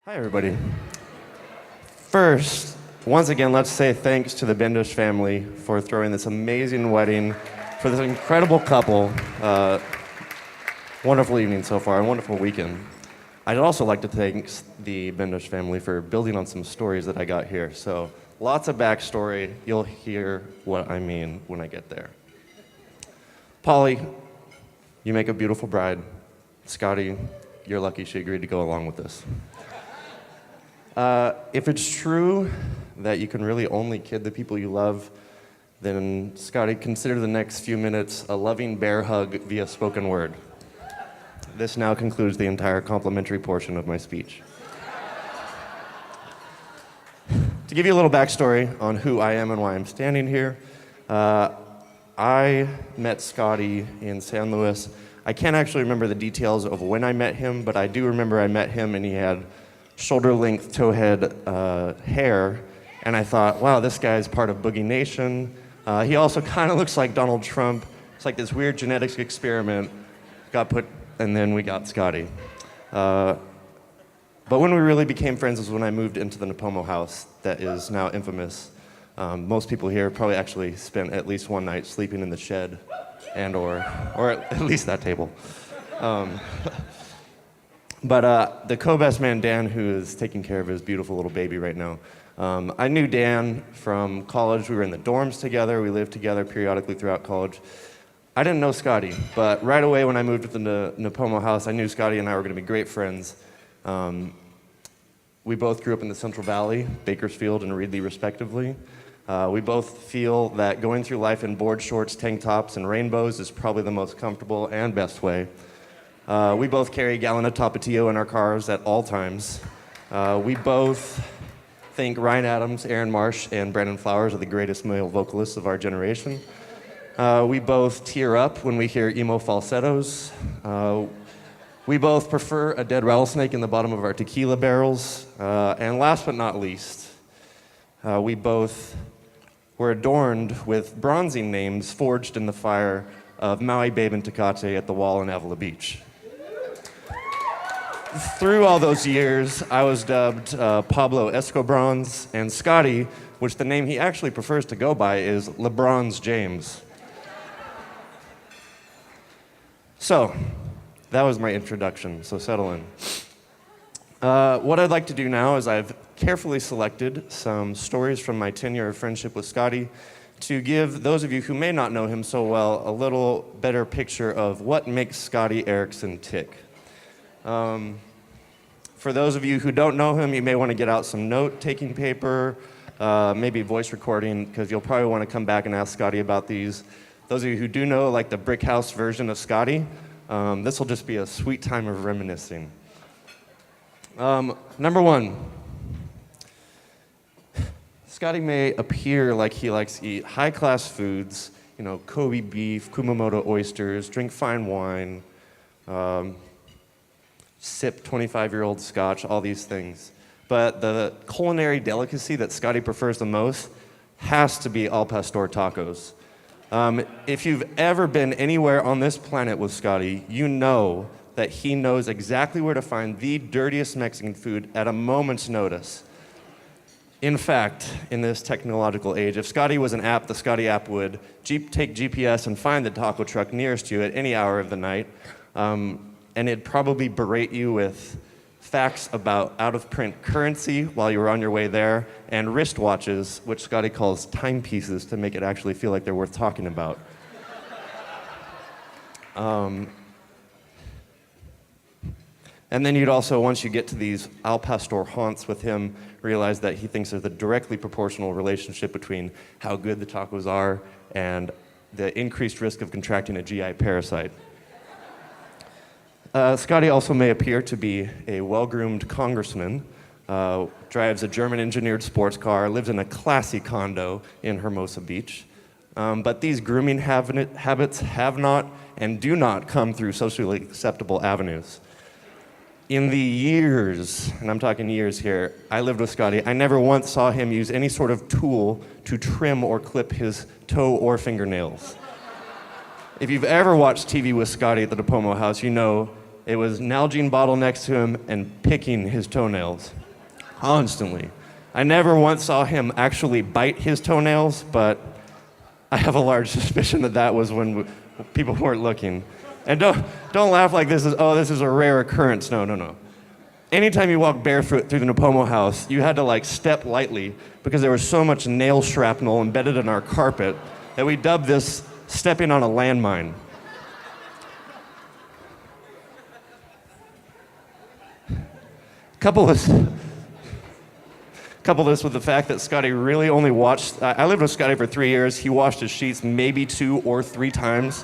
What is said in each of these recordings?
Hi, everybody. First, once again, let's say thanks to the Bendish family for throwing this amazing wedding for this incredible couple. Wonderful evening so far, a wonderful weekend. I'd also like to thank the Bendish family for building on some stories that I got here. So, lots of backstory. You'll hear what I mean when I get there. Polly, you make a beautiful bride. Scotty, you're lucky she agreed to go along with this. If it's true that you can really only kid the people you love, then Scotty, consider the next few minutes a loving bear hug via spoken word. This now concludes the entire complimentary portion of my speech. To give you a little backstory on who I am and why I'm standing here, I met Scotty in San Luis. I can't actually remember the details of when I met him, but I do remember I met him and he had shoulder-length, toe-head hair, and I thought, wow, this guy's part of Boogie Nation. He also kind of looks like Donald Trump. It's like this weird genetics experiment got put, and then we got Scotty. But when we really became friends was when I moved into the Napomo house that is now infamous. Most people here probably actually spent at least one night sleeping in the shed and or at least that table. But the co-best man, Dan, who is taking care of his beautiful little baby right now, I knew Dan from college. We were in the dorms together. We lived together periodically throughout college. I didn't know Scotty, but right away when I moved to the Napomo house, I knew Scotty and I were going to be great friends. We both grew up in the Central Valley, Bakersfield and Reedley, respectively. We both feel that going through life in board shorts, tank tops, and rainbows is probably the most comfortable and best way. We both carry a gallon of Tapatio in our cars at all times. We both think Ryan Adams, Aaron Marsh, and Brandon Flowers are the greatest male vocalists of our generation. We both tear up when we hear emo falsettos. We both prefer a dead rattlesnake in the bottom of our tequila barrels. And last but not least, we both were adorned with bronzing names forged in the fire of Maui Babe and Tecate at the wall in Avila Beach. Through all those years, I was dubbed Pablo Escobrons, and Scotty, which the name he actually prefers to go by is LeBron's James. So, that was my introduction, so settle in. What I'd like to do now is I've carefully selected some stories from my tenure of friendship with Scotty to give those of you who may not know him so well a little better picture of what makes Scotty Erickson tick. For those of you who don't know him, you may want to get out some note-taking paper, maybe voice recording, because you'll probably want to come back and ask Scotty about these. Those of you who do know, like the Brick House version of Scotty, this will just be a sweet time of reminiscing. Number one, Scotty may appear like he likes to eat high-class foods, you know, Kobe beef, Kumamoto oysters, drink fine wine, sip 25-year-old scotch, all these things. But the culinary delicacy that Scotty prefers the most has to be al pastor tacos. If you've ever been anywhere on this planet with Scotty, you know that he knows exactly where to find the dirtiest Mexican food at a moment's notice. In fact, in this technological age, if Scotty was an app, the Scotty app would take GPS and find the taco truck nearest you at any hour of the night, and it'd probably berate you with facts about out-of-print currency while you were on your way there, and wristwatches, which Scotty calls timepieces to make it actually feel like they're worth talking about. And then you'd also, once you get to these al pastor haunts with him, realize that he thinks there's a directly proportional relationship between how good the tacos are and the increased risk of contracting a GI parasite. Scotty also may appear to be a well-groomed congressman, drives a German-engineered sports car, lives in a classy condo in Hermosa Beach. But these grooming habits have not and do not come through socially acceptable avenues. In the years, and I'm talking years here, I lived with Scotty, I never once saw him use any sort of tool to trim or clip his toe or fingernails. If you've ever watched TV with Scotty at the Napomo house, you know it was Nalgene bottle next to him and picking his toenails constantly. I never once saw him actually bite his toenails, but I have a large suspicion that that was when people weren't looking. And don't laugh like this is a rare occurrence. No. Anytime you walk barefoot through the Napomo house, you had to like step lightly because there was so much nail shrapnel embedded in our carpet that we dubbed this stepping on a landmine. Couple this with the fact that Scotty really only watched, I lived with Scotty for 3 years. He washed his sheets maybe 2 or 3 times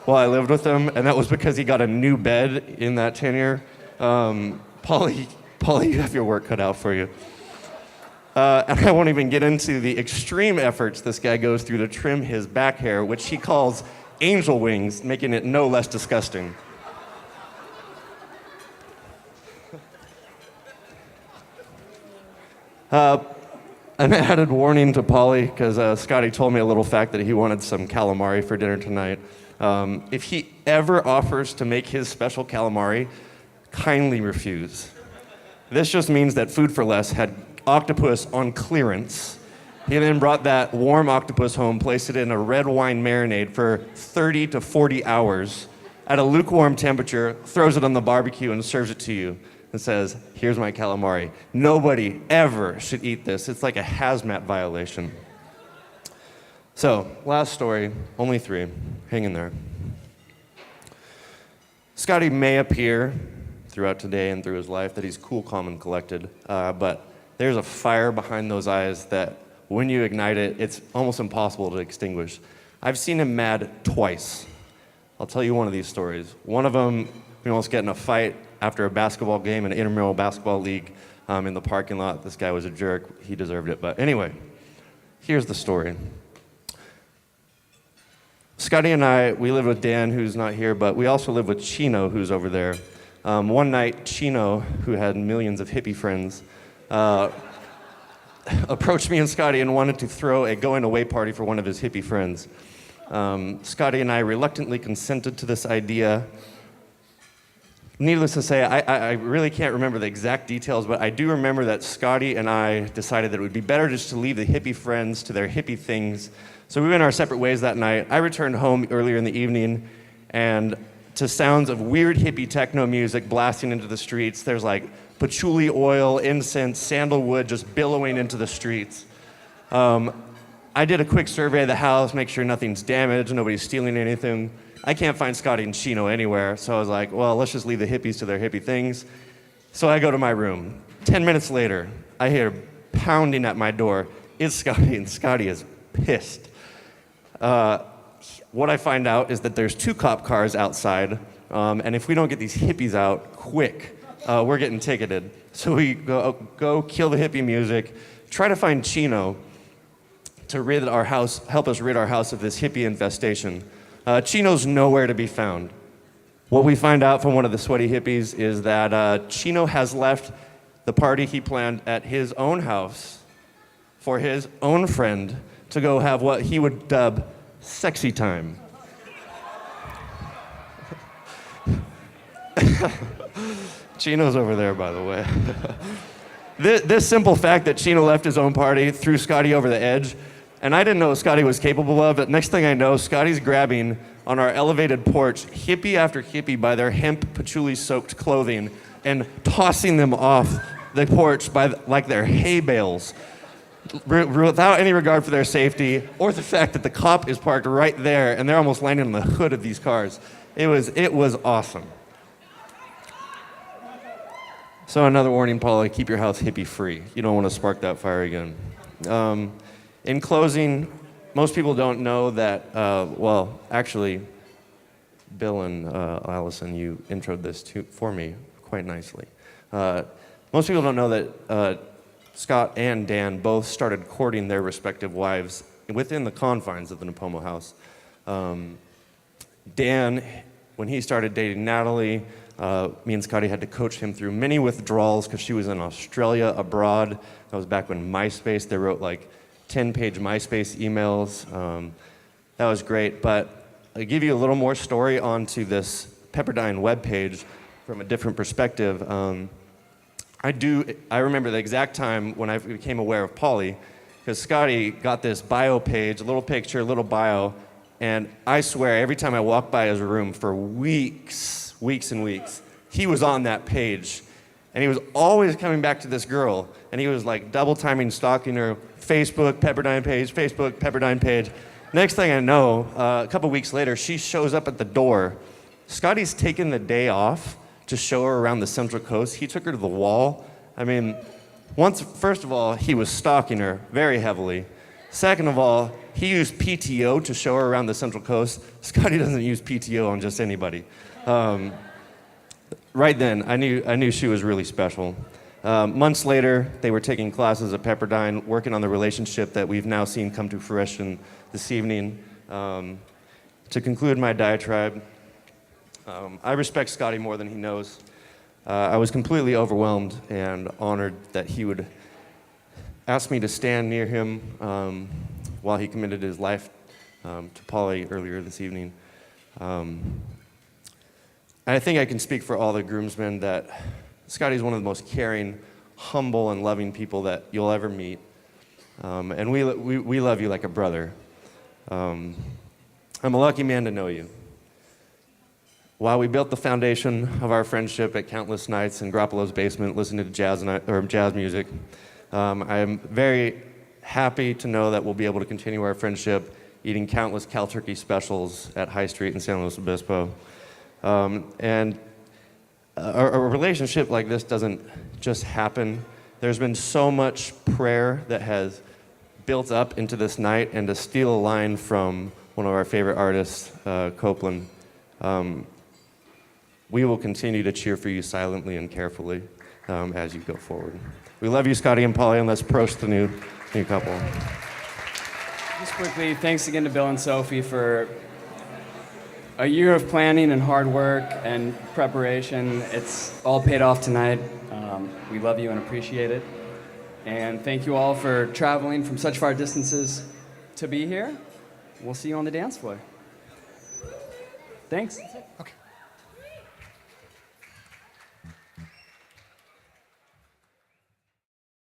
while I lived with him, and that was because he got a new bed in that tenure. Paulie, you have your work cut out for you. And I won't even get into the extreme efforts this guy goes through to trim his back hair, which he calls angel wings, making it no less disgusting. An added warning to Paulie, because Scotty told me a little fact that he wanted some calamari for dinner tonight. If he ever offers to make his special calamari, kindly refuse. This just means that Food for Less had octopus on clearance. He then brought that warm octopus home, placed it in a red wine marinade for 30 to 40 hours at a lukewarm temperature, throws it on the barbecue and serves it to you and says, "Here's my calamari." Nobody ever should eat this. It's like a hazmat violation. So, last story, only 3. Hang in there. Scotty may appear throughout today and through his life that he's cool, calm, and collected, but there's a fire behind those eyes that when you ignite it, it's almost impossible to extinguish. I've seen him mad twice. I'll tell you one of these stories. One of them, we almost get in a fight after a basketball game in an intramural basketball league in the parking lot. This guy was a jerk. He deserved it. But anyway, here's the story. Scotty and I, we live with Dan, who's not here, but we also live with Chino, who's over there. One night, Chino, who had millions of hippie friends, approached me and Scotty and wanted to throw a going-away party for one of his hippie friends. Scotty and I reluctantly consented to this idea. Needless to say, I really can't remember the exact details, but I do remember that Scotty and I decided that it would be better just to leave the hippie friends to their hippie things. So we went our separate ways that night. I returned home earlier in the evening, and to sounds of weird hippie techno music blasting into the streets, there's like patchouli oil, incense, sandalwood just billowing into the streets. I did a quick survey of the house, make sure nothing's damaged, nobody's stealing anything. I can't find Scotty and Chino anywhere, so I was like, well, let's just leave the hippies to their hippie things. So I go to my room. 10 minutes later, I hear pounding at my door. It's Scotty, and Scotty is pissed. What I find out is that there's 2 cop cars outside, and if we don't get these hippies out quick, we're getting ticketed. So we go kill the hippie music, try to find Chino to help us rid our house of this hippie infestation. Chino's nowhere to be found. What we find out from one of the sweaty hippies is that Chino has left the party he planned at his own house for his own friend to go have what he would dub sexy time. Chino's over there, by the way. This simple fact that Chino left his own party threw Scotty over the edge, and I didn't know what Scotty was capable of, but next thing I know, Scotty's grabbing on our elevated porch hippie after hippie by their hemp patchouli-soaked clothing and tossing them off the porch like they're hay bales, without any regard for their safety or the fact that the cop is parked right there and they're almost landing on the hood of these cars. It was awesome. So another warning, Paula, keep your house hippie free. You don't want to spark that fire again. In closing, most people don't know that, well, actually, Bill and Allison, you introed this for me quite nicely. Most people don't know that Scott and Dan both started courting their respective wives within the confines of the Napomo house. Dan, when he started dating Natalie, me and Scotty had to coach him through many withdrawals because she was in Australia abroad. That was back when MySpace, they wrote like 10-page MySpace emails. That was great, but I'll give you a little more story onto this Pepperdine webpage. from a different perspective. I remember the exact time when I became aware of Polly, because Scotty got this bio page, a little picture, a little bio, and I swear every time I walked by his room for weeks and weeks, he was on that page. And he was always coming back to this girl, and he was like double timing, stalking her, Facebook, Pepperdine page, Facebook, Pepperdine page. Next thing I know, a couple weeks later, she shows up at the door. Scotty's taken the day off to show her around the Central Coast. He took her to the wall. I mean, first of all, he was stalking her very heavily. Second of all, he used PTO to show her around the Central Coast. Scotty doesn't use PTO on just anybody. Right then, I knew she was really special. Months later, they were taking classes at Pepperdine, working on the relationship that we've now seen come to fruition this evening. To conclude my diatribe, I respect Scotty more than he knows. I was completely overwhelmed and honored that he would ask me to stand near him while he committed his life to Polly earlier this evening. I think I can speak for all the groomsmen that Scotty's one of the most caring, humble, and loving people that you'll ever meet. And we love you like a brother. I'm a lucky man to know you. While we built the foundation of our friendship at countless nights in Grappolo's basement listening to jazz music, I am very happy to know that we'll be able to continue our friendship eating countless Cal Turkey specials at High Street in San Luis Obispo. And a relationship like this doesn't just happen. There's been so much prayer that has built up into this night, and to steal a line from one of our favorite artists, Copeland, we will continue to cheer for you silently and carefully as you go forward. We love you, Scotty and Polly, and let's approach the new couple. Just quickly, thanks again to Bill and Sophie for a year of planning and hard work and preparation. It's all paid off tonight. We love you and appreciate it. And thank you all for traveling from such far distances to be here. We'll see you on the dance floor. Thanks. Okay.